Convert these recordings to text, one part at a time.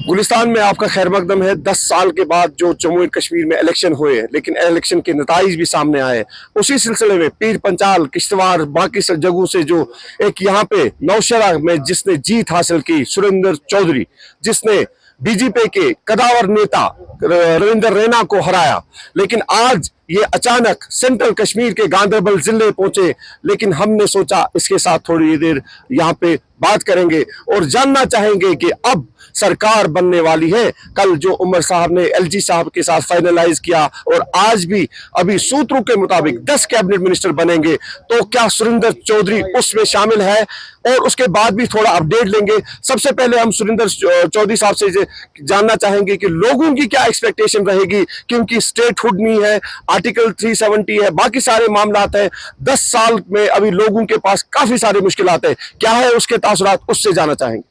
गुलिस्तान में आपका खैर मकदम है। 10 साल के बाद जो जम्मू एंड कश्मीर में इलेक्शन हुए, लेकिन इलेक्शन के नताइज भी सामने आए। उसी सिलसिले में पीर पंचाल, किश्तवाड़, बाकी सब जगहों से जो एक यहाँ पे नौशहरा में जिसने जीत हासिल की, सुरेंद्र चौधरी, जिसने बीजेपी के कदावर नेता रविंदर रैना को हराया। लेकिन आज ये अचानक सेंट्रल कश्मीर के गांधरबल जिले पहुंचे। लेकिन हमने सोचा इसके साथ थोड़ी देर यहाँ पे बात करेंगे और जानना चाहेंगे कि अब सरकार बनने वाली है। कल जो उमर साहब ने एलजी साहब के साथ फाइनलाइज किया और आज भी अभी सूत्रों के मुताबिक 10 कैबिनेट मिनिस्टर बनेंगे, तो क्या सुरेंद्र चौधरी उसमें शामिल है? और उसके बाद भी थोड़ा अपडेट लेंगे। सबसे पहले हम सुरेंद्र चौधरी साहब से जानना चाहेंगे कि लोगों की क्या एक्सपेक्टेशन रहेगी, क्योंकि स्टेटहुड नहीं है, आर्टिकल 370 है, बाकी सारे मामला हैं। 10 साल में अभी लोगों के पास काफी सारे मुश्किलात है। क्या है उसके तासुरात, उससे जाना चाहेंगे।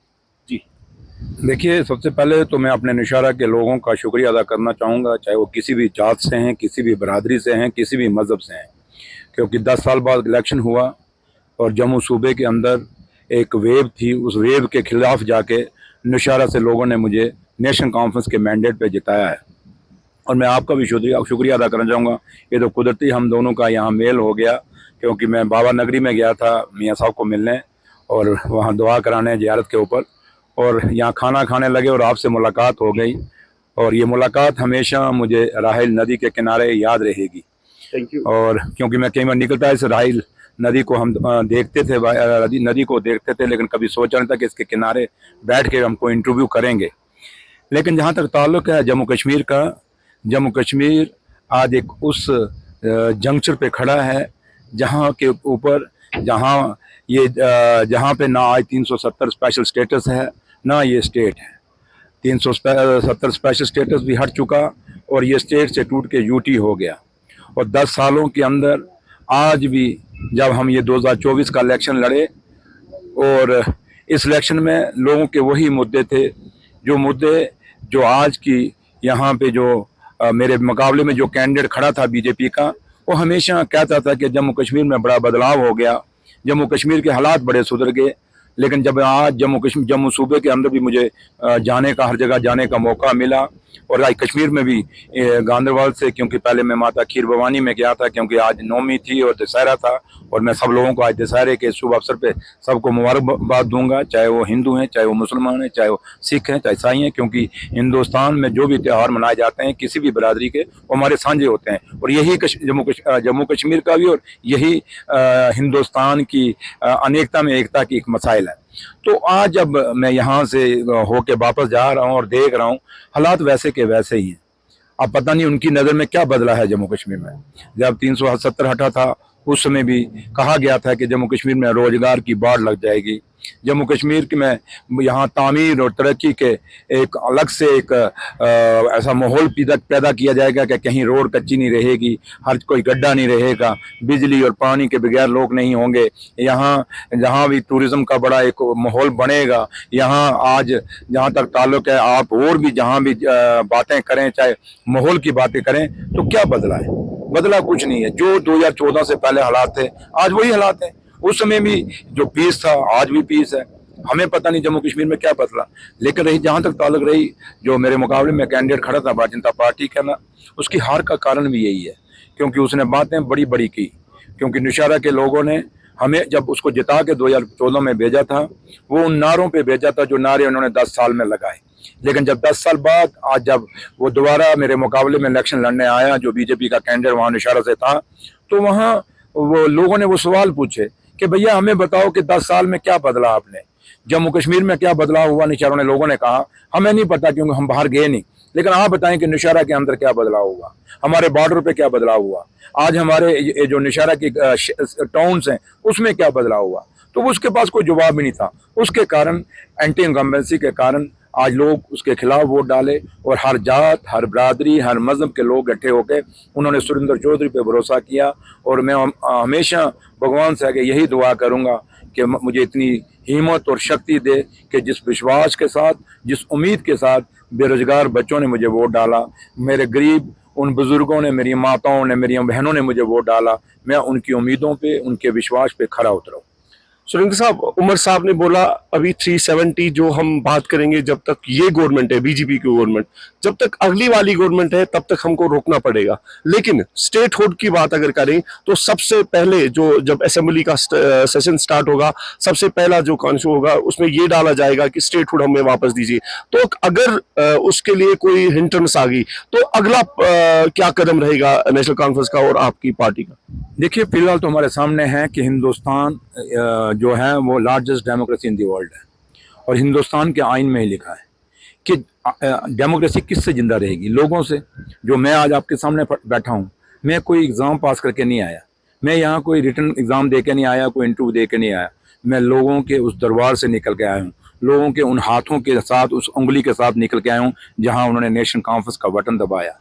जी देखिए, सबसे पहले तो मैं अपने नौशहरा के लोगों का शुक्रिया अदा करना चाहूँगा, चाहे वो किसी भी जात से हैं, किसी भी बरादरी से हैं, किसी भी मज़हब से हैं, क्योंकि 10 साल बाद इलेक्शन हुआ और जम्मू सूबे के अंदर एक वेव थी। उस वेव के खिलाफ जाके नौशहरा से लोगों ने मुझे नेशनल कॉन्फ्रेंस के मैंडेट पे जिताया है और मैं आपका भी शुक्रिया अदा करना चाहूँगा। ये तो कुदरती हम दोनों का यहाँ मेल हो गया, क्योंकि मैं बाबा नगरी में गया था मियाँ साहब को मिलने और वहाँ दुआ कराने ज़ियारत के ऊपर, और यहाँ खाना खाने लगे और आपसे मुलाकात हो गई। और ये मुलाकात हमेशा मुझे राहिल नदी के किनारे याद रहेगी। Thank you. और क्योंकि मैं कई बार निकलता है इस राहिल नदी को हम देखते थे, नदी को देखते थे, लेकिन कभी सोचा नहीं था कि इसके किनारे बैठ के हमको इंटरव्यू करेंगे। लेकिन जहाँ तक ताल्लुक़ है जम्मू कश्मीर का, जम्मू कश्मीर आज एक उस जंक्शन पे खड़ा है जहाँ के ऊपर जहाँ पे ना आज 370 स्पेशल स्टेटस है, ना ये स्टेट है। 370 स्पेशल स्टेटस भी हट चुका और ये स्टेट से टूट के यूटी हो गया। और 10 सालों के अंदर आज भी जब हम ये 2024 का इलेक्शन लड़े और इस इलेक्शन में लोगों के वही मुद्दे थे, जो मुद्दे जो आज की यहाँ पे जो मेरे मुकाबले में जो कैंडिडेट खड़ा था बीजेपी का, वो हमेशा कहता था कि जम्मू कश्मीर में बड़ा बदलाव हो गया, जम्मू कश्मीर के हालात बड़े सुधर गए। लेकिन जब आज जम्मू सूबे के अंदर भी मुझे जाने का, हर जगह जाने का मौका मिला, और आज कश्मीर में भी गांधरबल से, क्योंकि पहले मैं माता खीर भवानी में गया था क्योंकि आज नौमी थी और दशहरा था, और मैं सब लोगों को आज दशहरे के शुभ अवसर पे सबको मुबारकबाद दूंगा, चाहे वो हिंदू हैं, चाहे वो मुसलमान हैं, चाहे वो सिख हैं, चाहे ईसाई हैं, क्योंकि हिंदुस्तान में जो भी त्यौहार मनाए जाते हैं किसी भी बरादरी के, वो हमारे साझे होते हैं। और यही जम्मू कश्मीर का भी, और यही हिंदुस्तान की अनेकता में एकता की एक मसाइल है। तो आज जब मैं यहाँ से होके वापस जा रहा हूँ और देख रहा हूँ हालात वैसे के वैसे ही हैं। अब पता नहीं उनकी नज़र में क्या बदला है जम्मू कश्मीर में। जब 370 हटा था उस समय भी कहा गया था कि जम्मू कश्मीर में रोजगार की बाढ़ लग जाएगी, जम्मू कश्मीर के में यहाँ तामीर और तरक्की के एक अलग से एक ऐसा माहौल पैदा किया जाएगा कि कहीं रोड कच्ची नहीं रहेगी, हर कोई गड्ढा नहीं रहेगा, बिजली और पानी के बगैर लोग नहीं होंगे। यहाँ जहाँ भी टूरिज़्म का बड़ा एक माहौल बनेगा। यहाँ आज जहाँ तक ताल्लुक़ है, आप और भी जहाँ भी बातें करें, चाहे माहौल की बातें करें, तो क्या बदला है? बदला कुछ नहीं है। जो 2014 से पहले हालात थे आज वही हालात हैं। उस समय भी जो पीस था आज भी पीस है। हमें पता नहीं जम्मू कश्मीर में क्या बदला। लेकिन रही जहाँ तक ताल्लुक रही जो मेरे मुकाबले में कैंडिडेट खड़ा था भारतीय जनता पार्टी का ना, उसकी हार का कारण भी यही है, क्योंकि उसने बातें बड़ी बड़ी की। क्योंकि नौशहरा के लोगों ने हमें जब उसको जिता के 2014 में भेजा था, वो उन नारों पे भेजा था जो नारे उन्होंने 10 साल में लगाए। लेकिन जब 10 साल बाद आज जब वो दोबारा मेरे मुकाबले में इलेक्शन लड़ने आया, जो बीजेपी का कैंडिडेट वहाँ नौशहरा से था, तो वहाँ वो लोगों ने वो सवाल पूछे कि भैया हमें बताओ कि 10 साल में क्या बदला आपने, जम्मू कश्मीर में क्या बदलाव हुआ। नौशहरा ने लोगों ने कहा हमें नहीं पता क्योंकि हम बाहर गए नहीं, लेकिन आप बताएं कि नौशहरा के अंदर क्या बदलाव हुआ, हमारे बॉर्डर पे क्या बदलाव हुआ, आज हमारे जो नौशहरा की टाउन्स हैं उसमें क्या बदलाव हुआ। तो उसके पास कोई जवाब भी नहीं था। उसके कारण एंटी इनकम्बेंसी के कारण आज लोग उसके खिलाफ वोट डाले, और हर जात, हर बरादरी, हर मजहब के लोग इकट्ठे होकर उन्होंने सुरेंद्र चौधरी पे भरोसा किया। और मैं हमेशा भगवान से आगे यही दुआ करूँगा कि मुझे इतनी हिम्मत और शक्ति दे कि जिस विश्वास के साथ, जिस उम्मीद के साथ बेरोजगार बच्चों ने मुझे वोट डाला, मेरे गरीब उन बुजुर्गों ने, मेरी माताओं ने, मेरी बहनों ने मुझे वोट डाला, मैं उनकी उम्मीदों पे, उनके विश्वास पे खरा उतरूँ। सुरेंद्र साहब, उमर साहब ने बोला अभी 370 जो हम बात करेंगे, जब तक ये गवर्नमेंट है, बीजेपी की गवर्नमेंट, जब तक अगली वाली गवर्नमेंट है तब तक हमको रोकना पड़ेगा। लेकिन स्टेट हुड की बात अगर करें तो सबसे पहले जो जब असेंबली का सेशन स्टार्ट होगा, सबसे पहला जो कॉन्शो होगा उसमें ये डाला जाएगा कि स्टेट हुड हमें वापस दीजिए। तो अगर उसके लिए कोई हिंट्रेंस आ गई तो अगला क्या कदम रहेगा नेशनल कॉन्फ्रेंस का और आपकी पार्टी का? देखिए, फिलहाल तो हमारे सामने है कि हिंदुस्तान जो है वो largest democracy in the world है, और हिंदुस्तान के आइन में ही लिखा है कि डेमोक्रेसी किससे जिंदा रहेगी? लोगों से। जो मैं आज आपके सामने बैठा हूँ, मैं कोई एग्ज़ाम पास करके नहीं आया, मैं यहाँ कोई रिटर्न एग्ज़ाम दे के नहीं आया, कोई इंटरव्यू दे के नहीं आया, मैं लोगों के उस दरबार से निकल के आया हूँ, लोगों के उन हाथों के साथ, उस उंगली के साथ निकल के आया हूँ जहाँ उन्होंने नेशनल कॉन्फ्रेंस का बटन दबाया।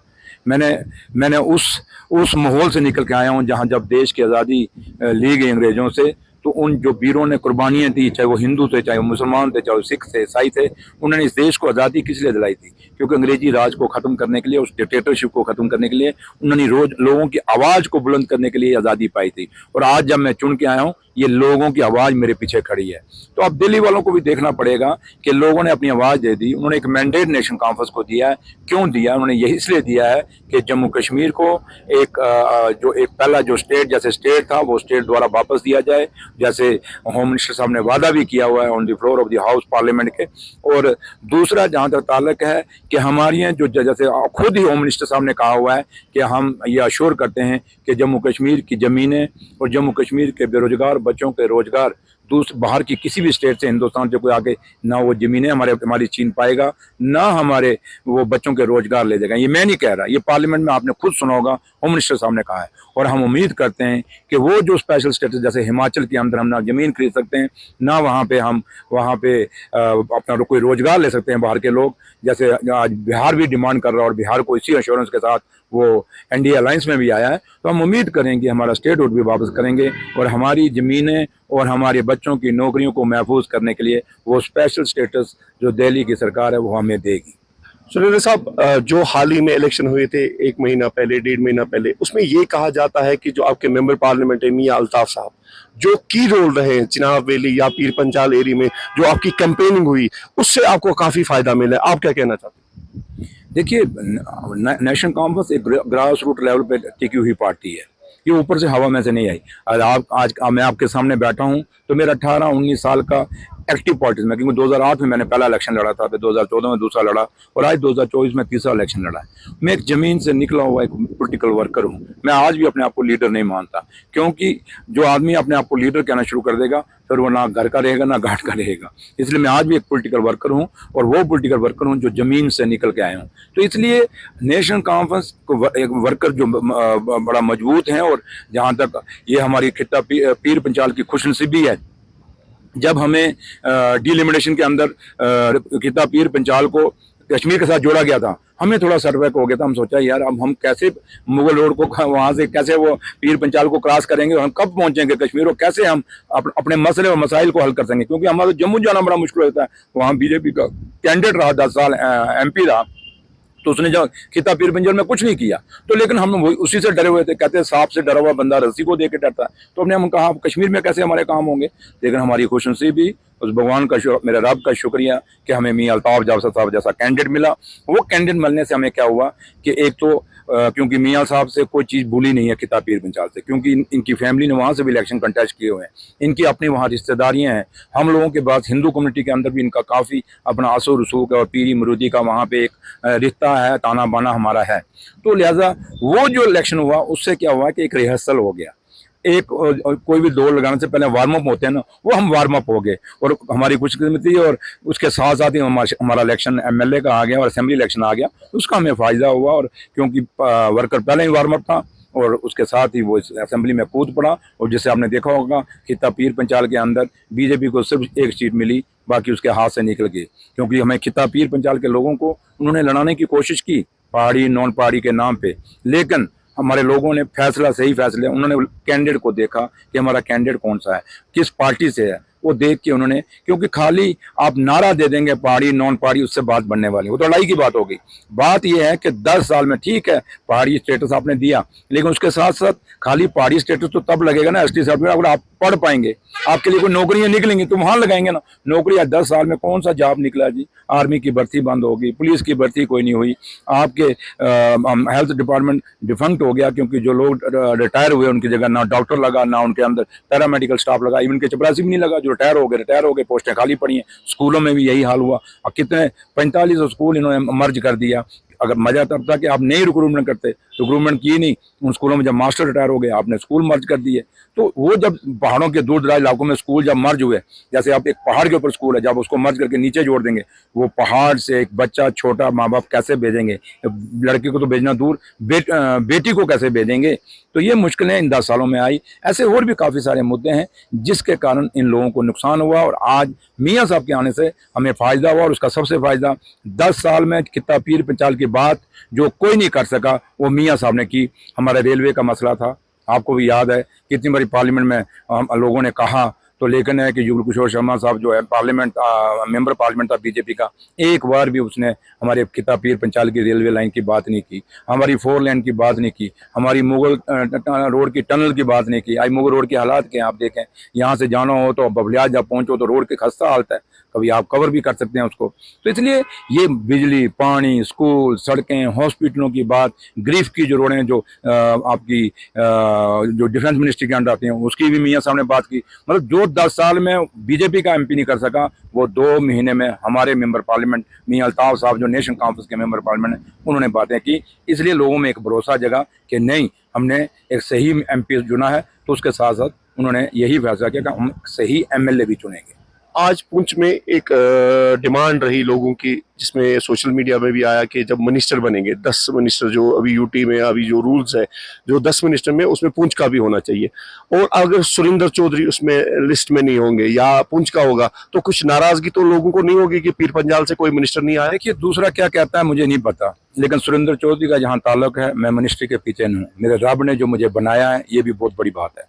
मैंने उस माहौल से निकल के आया हूँ जहाँ जब देश की आज़ादी ली गई अंग्रेज़ों से, तो उन जो वीरों ने कुर्बानियाँ दी, चाहे वो हिंदू थे, चाहे वो मुसलमान थे, चाहे वो सिख थे, ईसाई थे, उन्होंने इस देश को आज़ादी किस लिए दिलाई थी? क्योंकि अंग्रेजी राज को ख़त्म करने के लिए, उस डिक्टेटरशिप को ख़त्म करने के लिए, उन्होंने रोज लोगों की आवाज़ को बुलंद करने के लिए आज़ादी पाई थी। और आज जब मैं चुन के आया हूँ, ये लोगों की आवाज़ मेरे पीछे खड़ी है। तो अब दिल्ली वालों को भी देखना पड़ेगा कि लोगों ने अपनी आवाज़ दे दी, उन्होंने एक मैंडेट नेशनल कॉन्फ्रेंस को दिया है। क्यों दिया? उन्होंने यही इसलिए दिया है कि जम्मू कश्मीर को एक पहला जो स्टेट जैसे स्टेट था वो स्टेट द्वारा वापस दिया जाए, जैसे होम मिनिस्टर साहब ने वादा भी किया हुआ है on the floor of the house parliament के। और दूसरा जहाँ तक ताल्लुक है कि हमारी जो जैसे खुद ही होम मिनिस्टर साहब ने कहा हुआ है कि हम ये अश्योर करते हैं कि जम्मू कश्मीर की ज़मीनें और जम्मू कश्मीर के बेरोजगार बच्चों के रोजगार बाहर की किसी भी स्टेट से हिंदुस्तान से कोई आके ना वो ज़मीनें हमारी छीन पाएगा, ना हमारे वो बच्चों के रोजगार ले जाएगा। ये मैं नहीं कह रहा, ये पार्लियामेंट में आपने खुद सुना होगा, होम मिनिस्टर साहब ने कहा है। और हम उम्मीद करते हैं कि वो जो स्पेशल स्टेटस जैसे हिमाचल के अंदर हम ना ज़मीन खरीद सकते हैं, ना वहाँ पे हम अपना कोई रोजगार ले सकते हैं बाहर के लोग, जैसे आज बिहार भी डिमांड कर रहा है, और बिहार को इसी एश्योरेंस के साथ वो एनडीए अलायंस में भी आया है। तो हम उम्मीद करेंगे हमारा स्टेटहुड भी वापस करेंगे, और हमारी ज़मीनें और हमारे बच्चों की नौकरियों को महफूज करने के लिए वो स्पेशल स्टेटस जो दिल्ली की सरकार है वो हमें देगी। सुरेंद्र साहब, जो हाल ही में इलेक्शन हुए थे 1 महीना पहले, 1.5 महीना पहले, उसमें ये कहा जाता है कि जो आपके मेंबर पार्लियामेंट है मियां अल्ताफ साहब, जो की रोल रहे हैं चिनाब वैली या पीर पंचाल एरिया में, जो आपकी कैंपेनिंग हुई उससे आपको काफी फायदा मिला है। आप क्या कहना चाहते हैं? देखिए, नेशनल कॉन्फ्रेंस एक ग्रास रूट लेवल पे टिकी हुई पार्टी है, ये ऊपर से हवा में से नहीं आई। आज मैं आपके सामने बैठा हूँ तो मेरा 18-19 साल का एक्टिव पॉलिटिक्स में, क्योंकि 2008 में मैंने पहला इलेक्शन लड़ा था, फिर 2014 में दूसरा लड़ा, और आज 2024 में तीसरा इलेक्शन लड़ा है। मैं एक ज़मीन से निकला हुआ एक पॉलिटिकल वर्कर हूँ। मैं आज भी अपने आप को लीडर नहीं मानता, क्योंकि जो आदमी अपने आप को लीडर कहना शुरू कर देगा फिर वो ना घर का रहेगा ना घाट का रहेगा। इसलिए मैं आज भी एक पॉलिटिकल वर्कर हूँ, और वो पॉलिटिकल वर्कर हूँ जो ज़मीन से निकल के आया हूँ। तो इसलिए नेशनल कॉन्फ्रेंस को एक वर्कर जो बड़ा मजबूत हैं, और जहाँ तक ये हमारी खिता पीर पंचाल की खुशनसीबी है, जब हमें डिलिमिटेशन के अंदर खिता पीर पंचाल को कश्मीर के साथ जोड़ा गया था, हमें थोड़ा सर्वैक हो गया था। हम सोचा यार अब हम कैसे मुगल रोड को वहाँ से कैसे वो पीर पंचाल को क्रॉस करेंगे, और हम कब पहुँचेंगे कश्मीर, और कैसे हम अपने मसले और मसाइल को हल कर सकेंगे, क्योंकि हमारा जम्मू जाना बड़ा मुश्किल होता है। वहाँ बीजेपी का कैंडिडेट रहा, 10 साल MP रहा, तो उसने जो खिता पीर पंजाल में कुछ नहीं किया। तो लेकिन हम उसी से डरे हुए थे, कहते हैं सांप से डरा हुआ बंदा रस्सी को देके डरता है। तो हमने हम कहा कश्मीर में कैसे हमारे काम होंगे। लेकिन हमारी खुशनसीबी उस भगवान का मेरे रब का शुक्रिया कि हमें मियां अल्ताफ साहब जैसा कैंडिडेट मिला। वो कैंडिडेट मिलने से हमें क्या हुआ कि एक तो क्योंकि मियां साहब से कोई चीज़ भूली नहीं है खिता पीर पंचाल से, क्योंकि इनकी फैमिली ने वहाँ से भी इलेक्शन कंटेस्ट किए हुए हैं, इनकी अपनी वहाँ रिश्तेदारियाँ हैं। हम लोगों के पास हिंदू कम्युनिटी के अंदर भी इनका काफ़ी अपना असर रसूख है, और पीरी मरूदी का वहाँ पे एक रिश्ता है, ताना बाना हमारा है। तो लिहाजा वो जो इलेक्शन हुआ उससे क्या हुआ कि एक रिहर्सल हो गया। एक कोई भी दौड़ लगाने से पहले वार्म अप होते हैं ना, वो हम वार्म अप हो गए, और हमारी खुशकिस्मती, और उसके साथ साथ ही हमारा इलेक्शन MLA का आ गया और असेंबली इलेक्शन आ गया, उसका हमें फ़ायदा हुआ। और क्योंकि वर्कर पहले ही वार्म अप था, और उसके साथ ही वो असेंबली में कूद पड़ा, और जैसे आपने देखा होगा खिता पीर पंचाल के अंदर बीजेपी को सिर्फ एक सीट मिली, बाकी उसके हाथ से निकल गई। क्योंकि हमें खिता पीर पंचाल के लोगों को उन्होंने लड़ाने की कोशिश की पहाड़ी नॉन पहाड़ी के नाम पे, लेकिन हमारे लोगों ने फैसला सही फैसले, उन्होंने कैंडिडेट को देखा कि हमारा कैंडिडेट कौन सा है, किस पार्टी से है, वो देख के उन्होंने, क्योंकि खाली आप नारा दे देंगे पहाड़ी नॉन पहाड़ी, उससे बात बनने वाली, वो तो लड़ाई की बात होगी। बात यह है कि 10 साल में ठीक है पहाड़ी स्टेटस आपने दिया, लेकिन उसके साथ साथ खाली पहाड़ी स्टेटस तो तब लगेगा ना एसटी सर्टिफिकेट अगर आप पढ़ पाएंगे, आपके लिए कोई नौकरियां निकलेंगी तो वहां लगाएंगे ना नौकरी। 10 साल में कौन सा जॉब निकला जी? आर्मी की भर्ती बंद होगी, पुलिस की भर्ती कोई नहीं हुई, आपके हेल्थ डिपार्टमेंट डिफंक्ट हो गया, क्योंकि जो लोग रिटायर हुए उनकी जगह ना डॉक्टर लगा, ना उनके अंदर पैरामेडिकल स्टाफ लगा, इवन के चपरासी भी नहीं लगा, जो रिटायर हो गए, पोस्टें खाली पड़ी हैं। स्कूलों में भी यही हाल हुआ। और कितने 45 स्कूल इन्होंने मर्ज कर दिया। अगर मजा तब था कि आप नई रिक्रूटमेंट करते, रिक्रूटमेंट की नहीं, उन स्कूलों में जब मास्टर रिटायर हो गए आपने स्कूल मर्ज कर दिए। तो वो जब पहाड़ों के दूर दराज इलाकों में स्कूल जब मर्ज हुए, जैसे आप एक पहाड़ के ऊपर स्कूल है, जब उसको मर्ज करके नीचे जोड़ देंगे, वो पहाड़ से एक बच्चा छोटा माँ बाप कैसे भेजेंगे? लड़के को तो भेजना दूर, बेटी को कैसे भेजेंगे? तो ये मुश्किलें इन 10 सालों में आई। ऐसे और भी काफ़ी सारे मुद्दे हैं जिसके कारण इन लोगों को नुकसान हुआ, और आज मियाँ साहब के आने से हमें फ़ायदा हुआ। और उसका सबसे फ़ायदा 10 साल में कितना पीर पंचाल की बात जो कोई नहीं कर सका वो मियाँ साहब ने की। हमारा रेलवे का मसला था, आपको भी याद है कितनी बारी पार्लियामेंट में हम लोगों ने कहा, तो लेकिन है कि युगल किशोर शर्मा साहब जो है पार्लियामेंट मेंबर पार्लियामेंट था बीजेपी का, एक बार भी उसने हमारे किता पीर पंचाल की रेलवे लाइन की बात नहीं की, हमारी 4 लेन की बात नहीं की, हमारी मुगल रोड की टनल की बात नहीं की। आज मुगल रोड के हालात के आप देखें, यहाँ से जाना हो तो बबलिया जब पहुँचो तो रोड की खस्ता हालत है, कभी आप कवर भी कर सकते हैं उसको। तो इसलिए ये बिजली, पानी, स्कूल, सड़कें, हॉस्पिटलों की बात, ग्रीफ की जो रोडें जो आपकी जो डिफेंस मिनिस्ट्री के अंडर आती हैं उसकी भी मियाँ साहब ने बात की। मतलब जो 10 साल में बीजेपी का एमपी नहीं कर सका वो 2 महीने में हमारे मेंबर पार्लियामेंट मियाँ अल्ताफ साहब जो नेशनल कॉन्फ्रेंस के मेंबर पार्लियामेंट हैं उन्होंने बातें की। इसलिए लोगों में एक भरोसा जगा कि नहीं, हमने एक सही एमपी चुना है। तो उसके साथ साथ उन्होंने यही फैसला किया कि हम सही एमएलए भी चुनेंगे। आज पुंछ में एक डिमांड रही लोगों की, जिसमें सोशल मीडिया में भी आया कि जब मिनिस्टर बनेंगे 10 मिनिस्टर जो अभी यूटी में अभी जो रूल्स है जो 10 मिनिस्टर में उसमें पुंछ का भी होना चाहिए, और अगर सुरेंद्र चौधरी उसमें लिस्ट में नहीं होंगे या पुंछ का होगा तो कुछ नाराजगी तो लोगों को नहीं होगी कि पीर पंजाल से कोई मिनिस्टर नहीं आया। देखिए दूसरा क्या कहता है मुझे नहीं पता, लेकिन सुरेंद्र चौधरी का जहाँ ताल्लुक है मैं मिनिस्ट्री के पीछे नहीं हूँ। मेरे रब ने जो मुझे बनाया है ये भी बहुत बड़ी बात है,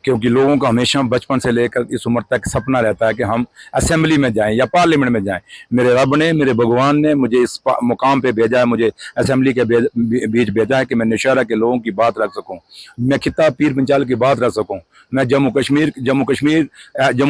क्योंकि लोगों का हमेशा बचपन से लेकर इस उम्र तक सपना रहता है कि हम असेंबली में जाएं या पार्लियामेंट में जाएं। मेरे रब ने, मेरे भगवान ने मुझे इस मुकाम पे भेजा है, मुझे असेंबली के बीच भेजा है कि मैं नौशहरा के लोगों की बात रख सकूं, मैं खिताब पीर पंचाल की बात रख सकूं, मैं जम्मू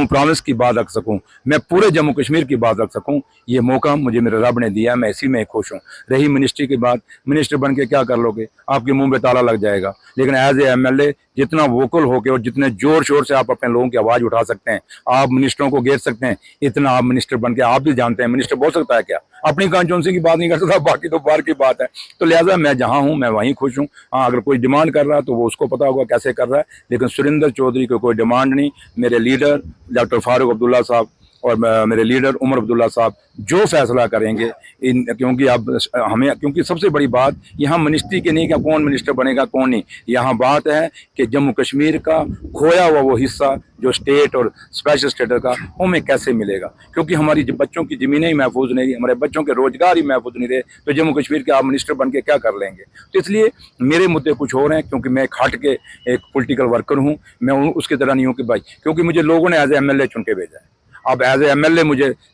प्रोविंस की बात रख सकूं, मैं पूरे जम्मू कश्मीर की बात रख सकूं। ये मौका मुझे मेरे रब ने दिया है, मैं इसी में खुश हूँ। रही मिनिस्ट्री की बात, मिनिस्टर बन के क्या कर लोगे? आपके मुंह पे ताला लग जाएगा। लेकिन एज ए एमएलए जितना वोकल होकर और जितने जोर शोर से आप अपने लोगों की आवाज उठा सकते हैं, आप मिनिस्टरों को घेर सकते हैं, इतना आप मिनिस्टर बन के आप भी जानते हैं मिनिस्टर बोल सकता है क्या? अपनी कॉन्स्टिट्यूंसी की बात नहीं कर सकता, बाकी तो बाहर की बात है। तो लिहाजा मैं जहां हूं मैं वहीं खुश हूं। हाँ, अगर कोई डिमांड कर रहा है तो वो उसको पता होगा कैसे कर रहा है, लेकिन सुरेंद्र चौधरी को कोई डिमांड नहीं। मेरे लीडर डॉक्टर फारूक अब्दुल्ला साहब और मेरे लीडर उमर अब्दुल्ला साहब जो फैसला करेंगे क्योंकि अब हमें, क्योंकि सबसे बड़ी बात यहाँ मिनिस्ट्री की नहीं कि कौन मिनिस्टर बनेगा कौन नहीं, यहाँ बात है कि जम्मू कश्मीर का खोया हुआ वो हिस्सा जो स्टेट और स्पेशल स्टेटस का हमें कैसे मिलेगा, क्योंकि हमारी बच्चों की ज़मीनें ही महफूज नहीं, हमारे बच्चों के रोजगार ही महफूज नहीं रहे, तो जम्मू कश्मीर के आप मिनिस्टर बन के क्या कर लेंगे? तो इसलिए मेरे मुद्दे कुछ और हैं, क्योंकि मैं हट के एक पोलिटिकल वर्कर हूँ, मैं उसकी तरह नहीं हूँ कि भाई, क्योंकि मुझे लोगों ने एज ए एमएलए चुन के भेजा है। अब एज ए एमएलए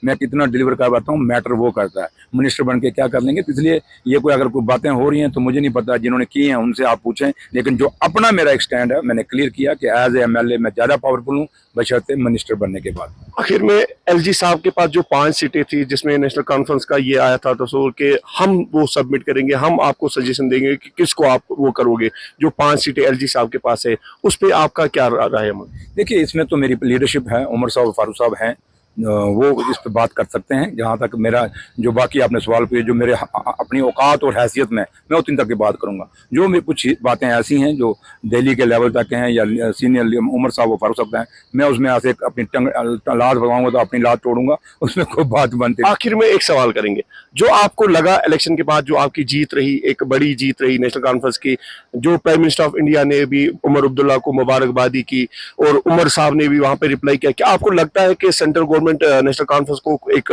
मैं कितना डिलीवर कर पाता हूँ मैटर वो करता है, मिनिस्टर बन के क्या कर लेंगे। तो इसलिए ये कोई अगर कोई बातें हो रही हैं तो मुझे नहीं पता, जिन्होंने की हैं उनसे आप पूछें। लेकिन जो अपना मेरा एक स्टैंड है मैंने क्लियर किया कि एज ए एमएलए मैं ज़्यादा पावरफुल हूँ बशर्ते मिनिस्टर बनने के बाद। आखिर में एलजी साहब के पास जो 5 सीटें थी जिसमें नेशनल कॉन्फ्रेंस का ये आया था तस्वीर के हम वो सबमिट करेंगे, हम आपको सजेशन देंगे कि किसको आप वो करोगे, जो 5 सीटें एलजी साहब के पास है उस पर आपका क्या राय है? देखिए इसमें तो मेरी लीडरशिप है, उमर साहब फारूक साहब हैं, वो इस पर बात कर सकते हैं। जहाँ तक मेरा जो बाकी आपने सवाल पूछे जो मेरे अपनी औकात और हैसियत में मैं उतनी तक की बात करूँगा। जो मेरी कुछ बातें ऐसी हैं जो दिल्ली के लेवल तक हैं या सीनियर उमर साहब वो फारूक साहब हैं, मैं उसमें ऐसे अपनी लात भगाऊंगा तो अपनी लात तोड़ूंगा, उसमें कोई बात बनती। आखिर में एक सवाल करेंगे, जो आपको लगा इलेक्शन के बाद जो आपकी जीत रही, एक बड़ी जीत रही नेशनल कॉन्फ्रेंस की, जो प्राइम मिनिस्टर ऑफ इंडिया ने भी उमर अब्दुल्ला को मुबारकबादी की और उमर साहब ने भी वहां पे रिप्लाई किया, क्या आपको लगता है कि सेंट्रल गवर्नमेंट नेशनल कॉन्फ्रेंस को एक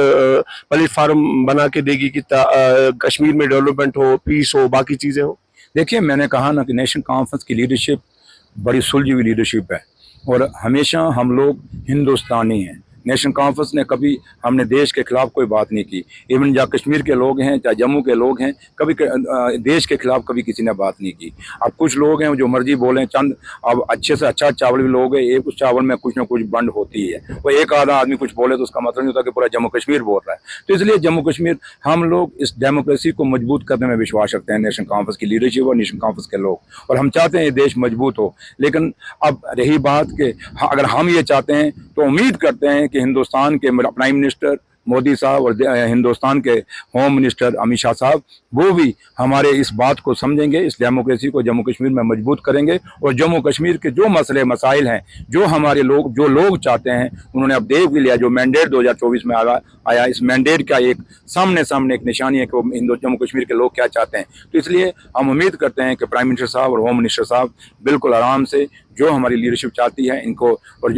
प्लेटफॉर्म बना के देगी कि कश्मीर में डेवलपमेंट हो, पीस हो, बाकी चीजें हो? देखिए मैंने कहा ना कि नेशनल कॉन्फ्रेंस की लीडरशिप बड़ी सुलझी हुई लीडरशिप है। और हमेशा हम लोग हिंदुस्तानी हैं। नेशनल कॉन्फ्रेंस ने कभी हमने देश के खिलाफ कोई बात नहीं की। इवन जहाँ कश्मीर के लोग हैं, चाहे जम्मू के लोग हैं, कभी देश के खिलाफ कभी किसी ने बात नहीं की। अब कुछ लोग हैं जो मर्जी बोलें, चंद अब अच्छे से अच्छा चावल भी लोग हैं, एक उस चावल में कुछ ना कुछ बंड होती है। वो एक आधा आदमी कुछ बोले तो उसका मतलब नहीं होता कि पूरा जम्मू कश्मीर बोल रहा है। तो इसलिए जम्मू कश्मीर, हम लोग इस डेमोक्रेसी को मजबूत करने में विश्वास रखते हैं, नेशनल कॉन्फ्रेंस की लीडरशिप और नेशनल कॉन्फ्रेंस के लोग, और हम चाहते हैं ये देश मजबूत हो। लेकिन अब रही बात कि अगर हम ये चाहते हैं तो उम्मीद करते हैं कि हिंदुस्तान के प्राइम मिनिस्टर मोदी साहब और हिंदुस्तान के होम मिनिस्टर अमित शाह साहब, वो भी हमारे इस बात को समझेंगे, इस डेमोक्रेसी को जम्मू कश्मीर में मजबूत करेंगे। और जम्मू कश्मीर के जो मसले मसाइल हैं, जो हमारे लोग जो लोग चाहते हैं, उन्होंने अब देख भी लिया। जो मैंडेट 2024 में आया, इस मैंडेट का एक सामने एक निशानी है कि वो जम्मू कश्मीर के लोग क्या चाहते हैं। तो इसलिए हम उम्मीद करते हैं कि प्राइम मिनिस्टर साहब और होम मिनिस्टर साहब बिल्कुल आराम से जो हमारी लीडरशिप चाहती है इनको, और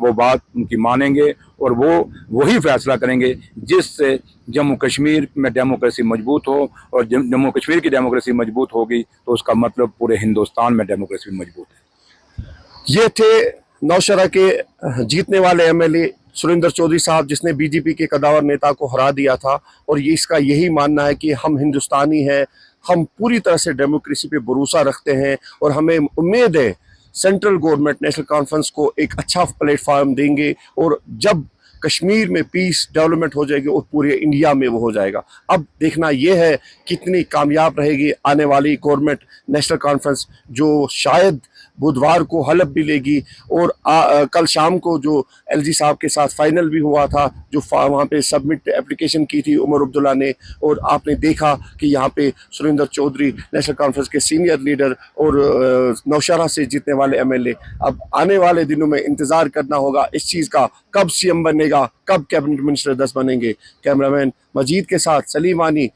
वो बात उनकी मानेंगे और वो वही फैसला करेंगे जिससे जम्मू कश्मीर में डेमोक्रेसी मजबूत हो। और जम्मू कश्मीर की डेमोक्रेसी मजबूत होगी तो उसका मतलब पूरे हिंदुस्तान में डेमोक्रेसी मजबूत है। ये थे नौशहरा के जीतने वाले एमएलए सुरेंद्र चौधरी साहब, जिसने बीजेपी के कदावर नेता को हरा दिया था। और ये इसका यही मानना है कि हम हिंदुस्तानी हैं, हम पूरी तरह से डेमोक्रेसी पे भरोसा रखते हैं और हमें उम्मीद है सेंट्रल गवर्नमेंट नेशनल कॉन्फ्रेंस को एक अच्छा प्लेटफॉर्म देंगे। और जब कश्मीर में पीस डेवलपमेंट हो जाएगी और पूरे इंडिया में वो हो जाएगा। अब देखना यह है कितनी कामयाब रहेगी आने वाली गवर्नमेंट नेशनल कॉन्फ्रेंस, जो शायद बुधवार को हलफ भी लेगी। और कल शाम को जो एलजी साहब के साथ फाइनल भी हुआ था, जो वहाँ पे सबमिट एप्लीकेशन की थी उमर अब्दुल्ला ने, और आपने देखा कि यहाँ पे सुरेंद्र चौधरी नेशनल कॉन्फ्रेंस के सीनियर लीडर और नौशहरा से जीतने वाले एमएलए। अब आने वाले दिनों में इंतज़ार करना होगा इस चीज़ का, कब सीएम बनेगा, कब कैबिनेट मिनिस्टर 10 बनेंगे। कैमरामैन मजीद के साथ सलीम वानी,